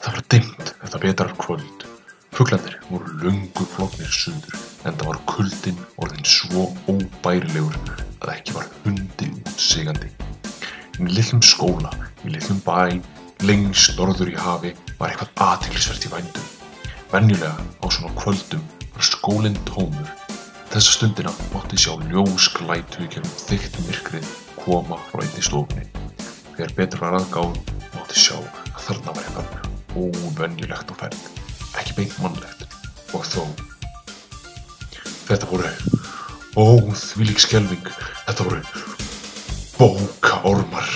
Það var dimmt þetta vetrarkvöld. Fuglarnir voru löngu flognir suður, enda var kuldinn orðinn svo óbærilegur að ekki var hundi útsigandi. Í litlum skóla, í litlum bæ, lengst norður í hafi var eitthvað athyglisvert í vændum. Venjulega á svona kvöldum var skólinn tómur. Þessa stundina mátti sjá ljósglætu í gegnum þykkt myrkrið koma frá einni stofunni. Þegar betur var að gáð mátti sjá að þarna var eitthvað óvenjulegt á ferð, ekki beint mannlegt, og þó. Þetta voru, þvílík skelfing, þetta voru bókaormar.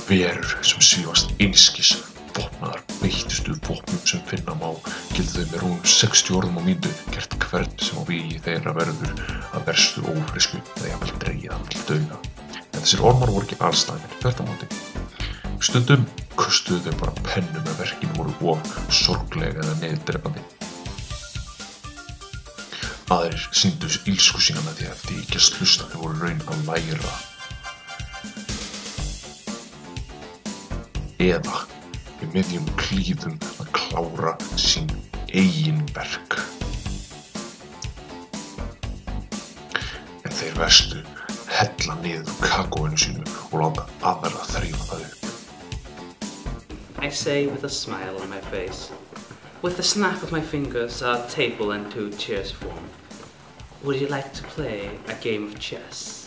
Verur sem svífast einskis, vopnaðar beittustu vopnum sem finna má, gildu þau með rúmum 60 orðum á mínútu, gert hvern sem á vígi þeirra verður að verstu ófrísku eða jafnvel dregið hann til dauða. En þessir ormar voru ekki alstæðir, þvert á móti. Stundum kustuðu þau bara pennum ef verkin voru of sorgleg eða niðurdrepandi. Aðrir sýndu illsku sína með því að þykjast hlusta þau voru raun að læra. Eða í miðjum klíðum að klára sín eigin verk. En þeir verstu hella niður kakóinu sínu og láta aðra þrífa það upp. I say with a smile on my face. With a snap of my fingers, our table and 2 chairs form. Would you like to play a game of chess?